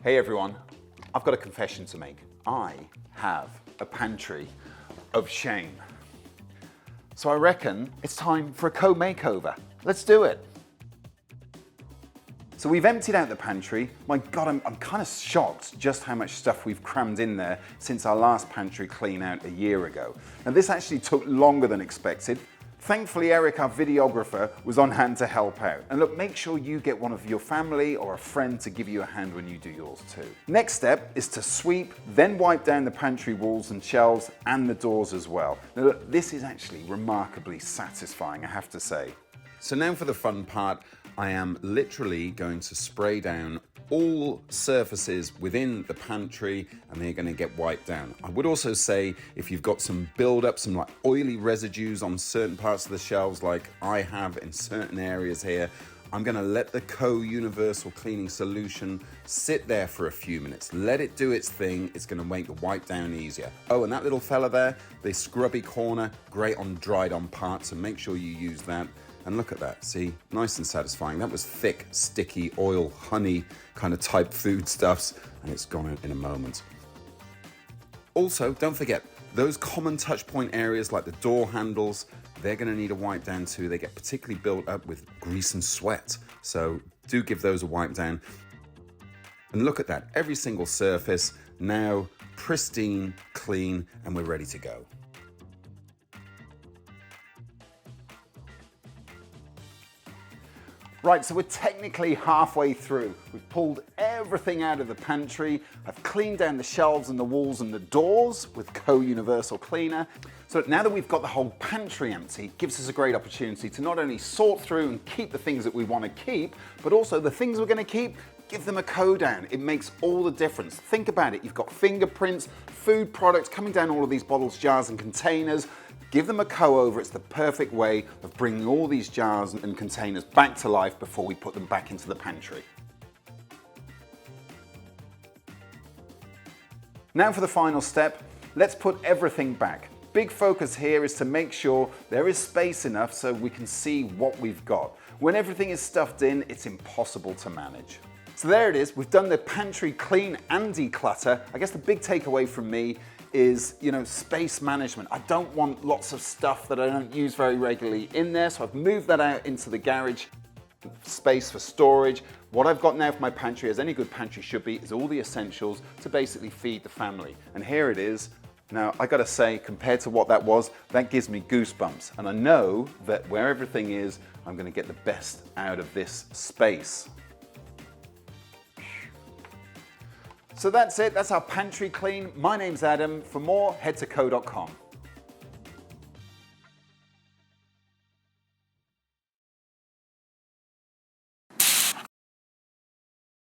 Hey everyone, I've got a confession to make. I have a pantry of shame. So I reckon it's time for a co-makeover. Let's do it. So we've emptied out the pantry. My God, I'm kind of shocked just how much stuff we've crammed in there since our last pantry clean out a year ago. Now this actually took longer than expected. Thankfully, Eric, our videographer, was on hand to help out. And look, make sure you get one of your family or a friend to give you a hand when you do yours too. Next step is to sweep, then wipe down the pantry walls and shelves and the doors as well. Now look, this is actually remarkably satisfying, I have to say. So now for the fun part, I am literally going to spray down all surfaces within the pantry and they're going to get wiped down. I would also say if you've got some build-up, some like oily residues on certain parts of the shelves like I have in certain areas here, I'm going to let the Universal Cleaning Solution sit there for a few minutes. Let it do its thing. It's going to make the wipe down easier. Oh, and that little fella there, the scrubby corner, great on dried on parts, so make sure you use that. And look at that, see, nice and satisfying. That was thick, sticky, oil, honey kind of type foodstuffs, and it's gone in a moment. Also, don't forget, those common touch point areas like the door handles, they're gonna need a wipe down too. They get particularly built up with grease and sweat. So do give those a wipe down. And look at that, every single surface now pristine, clean, and we're ready to go. Right, so we're technically halfway through. We've pulled everything out of the pantry. I've cleaned down the shelves and the walls and the doors with Universal Cleaner. So now that we've got the whole pantry empty, it gives us a great opportunity to not only sort through and keep the things that we want to keep, but also the things we're going to keep, give them a down. It makes all the difference. Think about it. You've got fingerprints, food products coming down all of these bottles, jars and containers. Give them a over. It's the perfect way of bringing all these jars and containers back to life before we put them back into the pantry. Now for the final step, let's put everything back. Big focus here is to make sure there is space enough so we can see what we've got. When everything is stuffed in, it's impossible to manage. So there it is, we've done the pantry clean and declutter. I guess the big takeaway from me is, space management. I don't want lots of stuff that I don't use very regularly in there, so I've moved that out into the garage, space for storage. What I've got now for my pantry, as any good pantry should be, is all the essentials to basically feed the family. And here it is. Now, I gotta say, compared to what that was, that gives me goosebumps. And I know that where everything is, I'm gonna get the best out of this space. So that's it, that's our pantry clean. My name's Adam. For more, head to co.com.